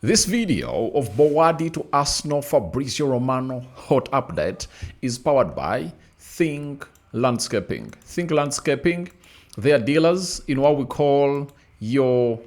This video of Bouaddi to Arsenal Fabrizio Romano hot update is powered by Think Landscaping. Think Landscaping, they are dealers in what we call your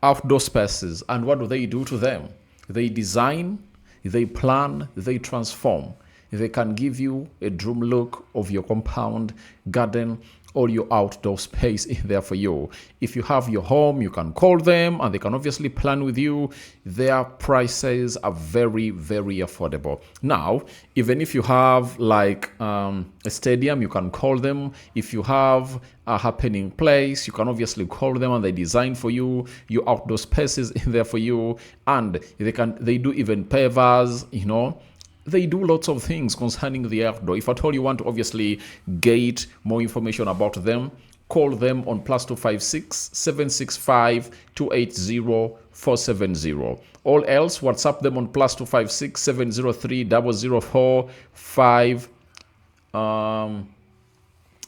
outdoor spaces. And what do they do to them? They design, they plan, they transform. They can give you a dream look of your compound, garden, or your outdoor space in there for you. If you have your home, you can call them and they can obviously plan with you. Their prices are very, very affordable. Now, even if you have like a stadium, you can call them. If you have a happening place, you can obviously call them and they design for you your outdoor spaces in there for you. And they do even pavers, you know. They do lots of things concerning the outdoor. If at all you want to obviously get more information about them, call them on +256 765 280 470. All else, WhatsApp them on +256 703 004 5.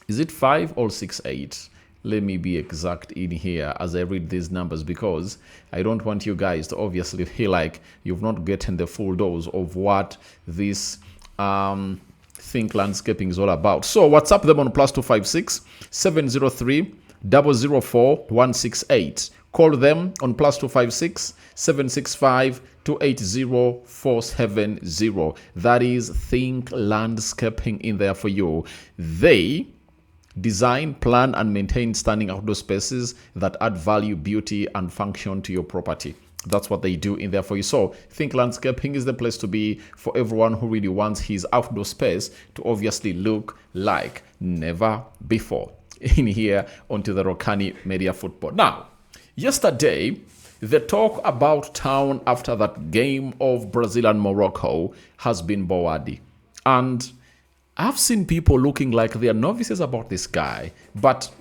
Is it 5 or 68? Let me be exact in here as I read these numbers, because I don't want you guys to obviously feel like you've not gotten the full dose of what this Think Landscaping is all about. So WhatsApp them on +256 703 004 168. Call them on +256 765 280 470. That is Think Landscaping in there for you. They design, plan, and maintain stunning outdoor spaces that add value, beauty, and function to your property. That's what they do in there for you. So Think Landscaping is the place to be for everyone who really wants his outdoor space to obviously look like never before. In here onto the Rokani Media Football. Now, yesterday, the talk about town after that game of Brazil and Morocco has been Bouaddi. And I've seen people looking like they are novices about this guy, but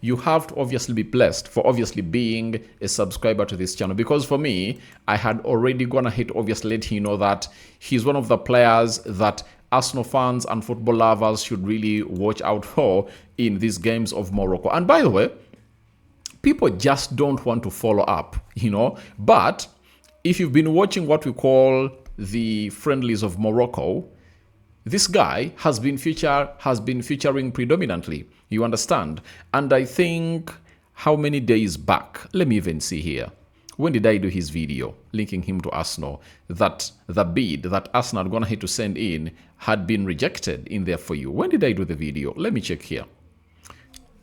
you have to obviously be blessed for obviously being a subscriber to this channel, because for me, I had already gone ahead to obviously let you know that he's one of the players that Arsenal fans and football lovers should really watch out for in these games of Morocco. And by the way, people just don't want to follow up, you know, but if you've been watching what we call the friendlies of Morocco, this guy has been featuring predominantly, you understand? And I think how many days back, let me even see here. When did I do his video linking him to Arsenal? That the bid that Arsenal had gone ahead to send in had been rejected in there for you. When did I do the video? Let me check here.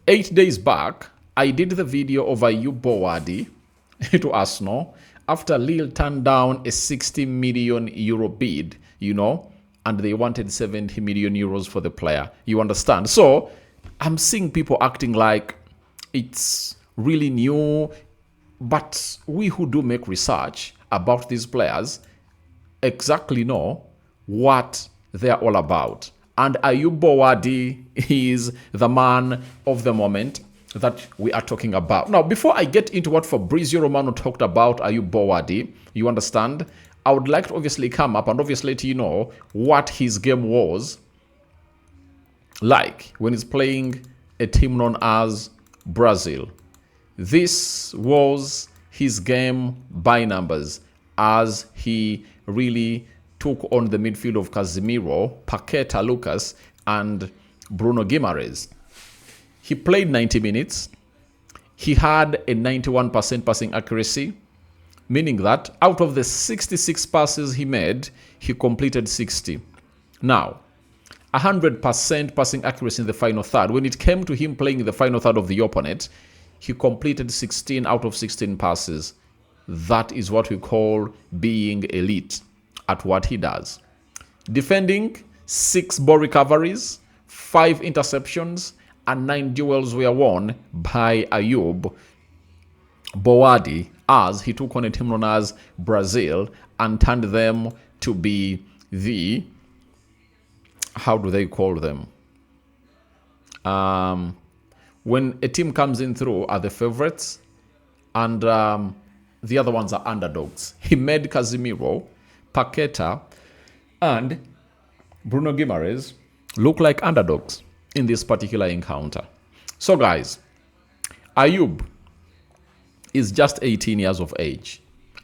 8 days back, I did the video of Ayyoub Bouaddi to Arsenal after Lille turned down a 60 million euro bid, you know, and they wanted 70 million euros for the player. You understand? So I'm seeing people acting like it's really new, but we who do make research about these players exactly know what they're all about. And Ayyoub Bouaddi is the man of the moment that we are talking about. Now, before I get into what Fabrizio Romano talked about Ayyoub Bouaddi, you understand, I would like to obviously come up and obviously let you know what his game was like when he's playing a team known as Brazil. This was his game by numbers as he really took on the midfield of Casemiro, Paqueta, Lucas, and Bruno Guimaraes. He played 90 minutes. He had a 91% passing accuracy, meaning that out of the 66 passes he made, he completed 60. Now, 100% passing accuracy in the final third. When it came to him playing in the final third of the opponent, he completed 16 out of 16 passes. That is what we call being elite at what he does. Defending, 6 ball recoveries, 5 interceptions, and 9 duels were won by Ayyoub Bouaddi as he took on a team known as Brazil and turned them to be the, how do they call them? When a team comes in through are the favorites and the other ones are underdogs. He made Casemiro, Paqueta, and Bruno Guimaraes look like underdogs in this particular encounter. So guys, Ayyoub is just 18 years of age.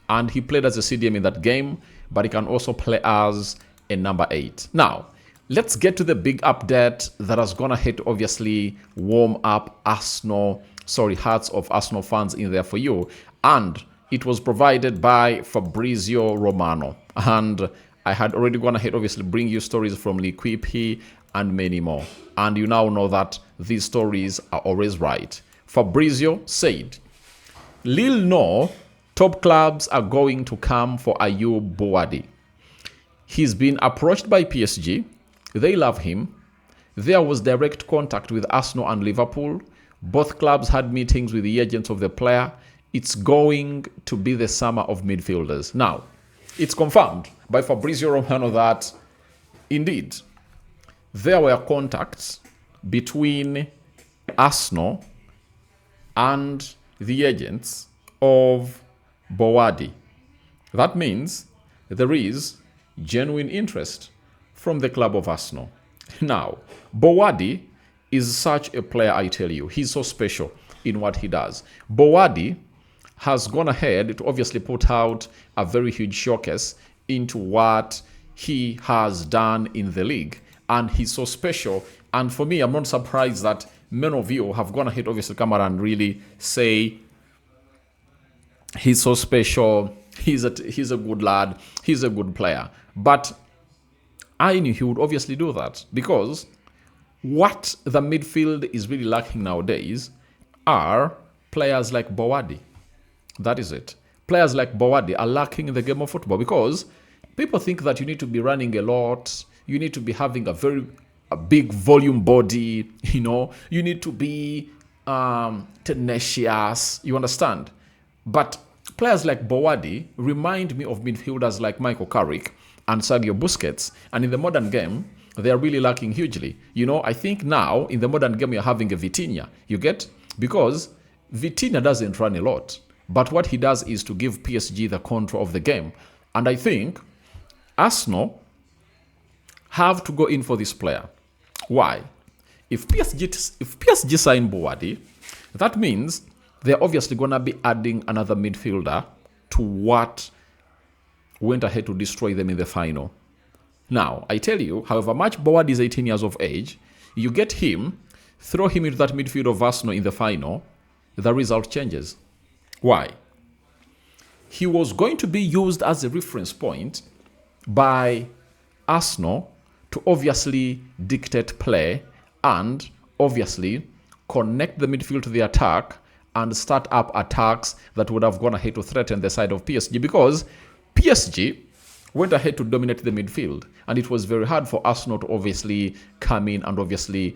And he played as a CDM in that game, but he can also play as a number 8. Now, let's get to the big update that has gone ahead to obviously warm up hearts of Arsenal fans in there for you. And it was provided by Fabrizio Romano. And I had already gone ahead, obviously, bring you stories from Liquipe and many more. And you now know that these stories are always right. Fabrizio said, Lille know top clubs are going to come for Ayyoub Bouaddi. He's been approached by PSG. They love him. There was direct contact with Arsenal and Liverpool. Both clubs had meetings with the agents of the player. It's going to be the summer of midfielders. Now, it's confirmed by Fabrizio Romano that, indeed, there were contacts between Arsenal and the agents of Bouaddi. That means there is genuine interest from the club of Arsenal. Now, Bouaddi is such a player, I tell you. He's so special in what he does. Bouaddi has gone ahead to obviously put out a very huge showcase into what he has done in the league. And he's so special. And for me, I'm not surprised that many of you have gone ahead, obviously, come out and really say he's so special, he's a good lad, he's a good player. But I knew he would obviously do that, because what the midfield is really lacking nowadays are players like Bouaddi. That is it. Players like Bouaddi are lacking in the game of football, because people think that you need to be running a lot, you need to be having a big volume body, you need to be tenacious, you understand? But players like Bouaddi remind me of midfielders like Michael Carrick and Sergio Busquets. And in the modern game, they are really lacking hugely. I think now in the modern game, you're having a Vitinha. You get? Because Vitinha doesn't run a lot. But what he does is to give PSG the control of the game. And I think Arsenal have to go in for this player. Why? If PSG sign Bouaddi, that means they're obviously going to be adding another midfielder to what went ahead to destroy them in the final. Now, I tell you, however much Bouaddi is 18 years of age, you get him, throw him into that midfield of Arsenal in the final, the result changes. Why? He was going to be used as a reference point by Arsenal to obviously dictate play and obviously connect the midfield to the attack and start up attacks that would have gone ahead to threaten the side of PSG, because PSG went ahead to dominate the midfield, and it was very hard for Arsenal to obviously come in and obviously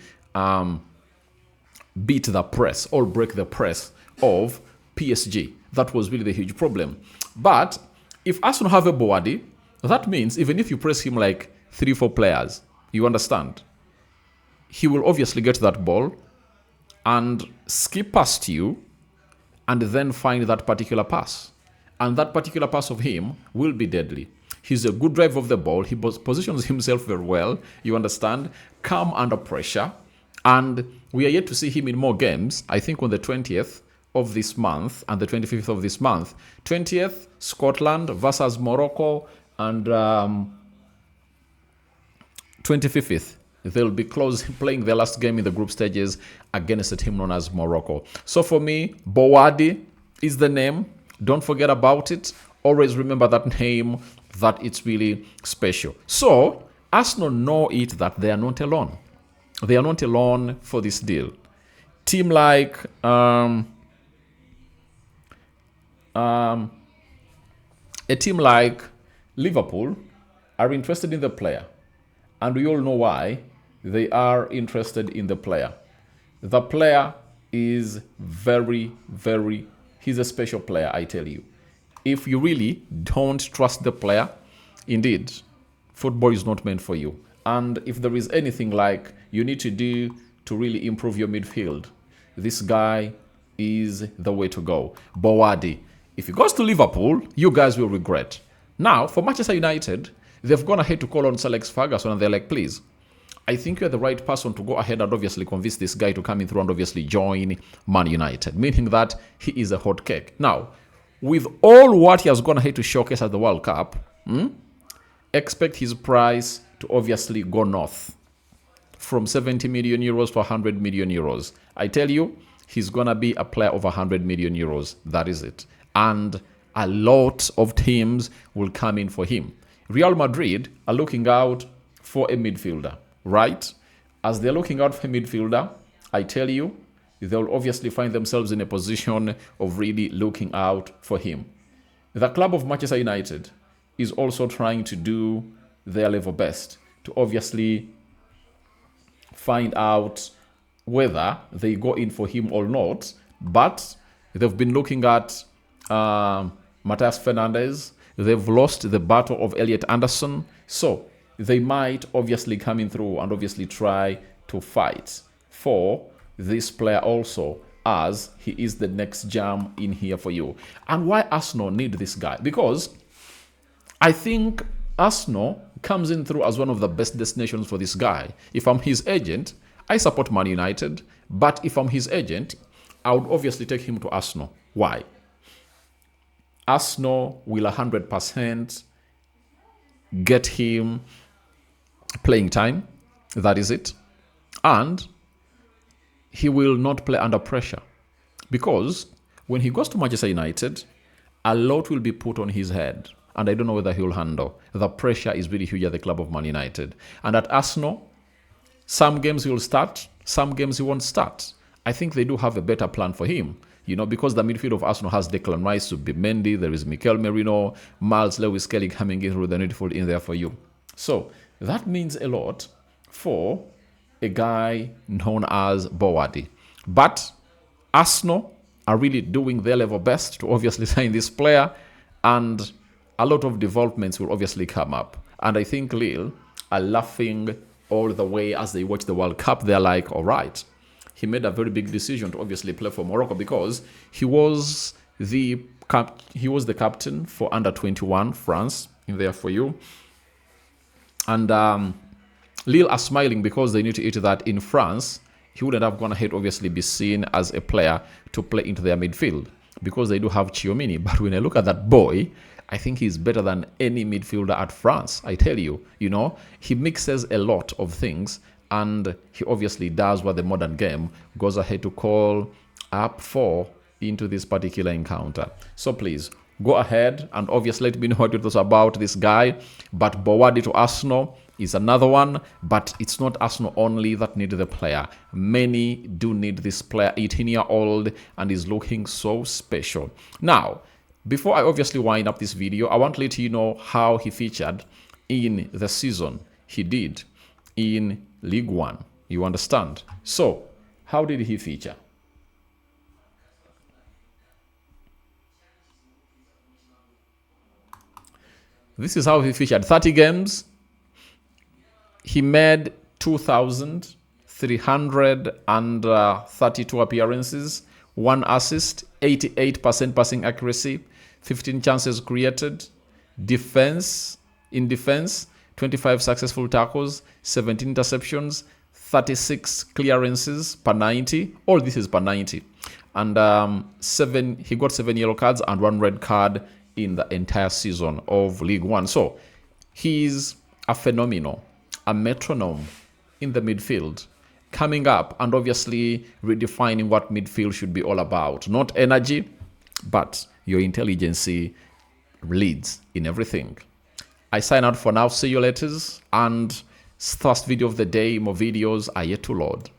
beat the press or break the press of PSG. That was really the huge problem. But if Arsenal have a Bouaddi, that means even if you press him like 3-4 players, you understand, he will obviously get that ball and skip past you and then find that particular pass. And that particular pass of him will be deadly. He's a good driver of the ball. He positions himself very well. You understand? Calm under pressure. And we are yet to see him in more games. I think on the 20th of this month and the 25th of this month. 20th, Scotland versus Morocco. And 25th, they'll be playing their last game in the group stages against a team known as Morocco. So for me, Bouaddi is the name. Don't forget about it. Always remember that name, that it's really special. So Arsenal know it, that they are not alone. They are not alone for this deal. Team like a team like Liverpool are interested in the player. And we all know why they are interested in the player. The player is he's a special player, I tell you. If you really don't trust the player, indeed, football is not meant for you. And if there is anything like you need to do to really improve your midfield, this guy is the way to go. Bouaddi. If he goes to Liverpool, you guys will regret. Now, for Manchester United, they've gone ahead to call on Sir Alex Ferguson, and they're like, please, I think you're the right person to go ahead and obviously convince this guy to come in through and obviously join Man United, meaning that he is a hot cake. Now, with all what he has gone ahead to showcase at the World Cup, expect his price to obviously go north from 70 million euros to 100 million euros. I tell you, he's going to be a player of 100 million euros. That is it. And a lot of teams will come in for him. Real Madrid are looking out for a midfielder, right? As they're looking out for a midfielder, I tell you, they'll obviously find themselves in a position of really looking out for him. The club of Manchester United is also trying to do their level best to obviously find out whether they go in for him or not. But they've been looking at Matthias Fernandes. They've lost the battle of Elliot Anderson. So they might obviously come in through and obviously try to fight for this player also, as he is the next gem in here for you. And why Arsenal need this guy? Because I think Arsenal comes in through as one of the best destinations for this guy. If I'm his agent, I support Man United. But if I'm his agent, I would obviously take him to Arsenal. Why? Arsenal will 100% get him playing time. That is it. And he will not play under pressure. Because when he goes to Manchester United, a lot will be put on his head. And I don't know whether he'll handle. The pressure is really huge at the club of Man United. And at Arsenal, some games he will start, some games he won't start. I think they do have a better plan for him. You know, because the midfield of Arsenal has Declan Rice, Mendy, there is Mikel Merino, Miles Lewis Kelly coming in through the midfield in there for you. So that means a lot for a guy known as Bouaddi. But Arsenal are really doing their level best to obviously sign this player, and a lot of developments will obviously come up. And I think Lille are laughing all the way as they watch the World Cup. They're like, all right, he made a very big decision to obviously play for Morocco, because he was the captain for under 21 France in there for you. And Lille are smiling because they need to eat that in France. He wouldn't have gone ahead, obviously, be seen as a player to play into their midfield, because they do have Chiomini. But when I look at that boy, I think he's better than any midfielder at France. I tell you, he mixes a lot of things, and he obviously does what the modern game goes ahead to call up for into this particular encounter. So please, go ahead and obviously let me know what it was about this guy. But Bouaddi to Arsenal is another one, but it's not Arsenal only that need the player. Many do need this player, 18-year-old, and is looking so special. Now, before I obviously wind up this video, I want to let you know how he featured in the season he did in League One. You understand? So, how did he feature? This is how he featured. 30 games. He made 2,332 appearances, 1 assist, 88% passing accuracy, 15 chances created, in defense, 25 successful tackles, 17 interceptions, 36 clearances per 90. All this is per 90. And he got 7 yellow cards and 1 red card in the entire season of League One. So he's a phenomenal, a metronome in the midfield, coming up and obviously redefining what midfield should be all about. Not energy, but your intelligence leads in everything. I sign out for now. See you later. And first video of the day. More videos are yet to load.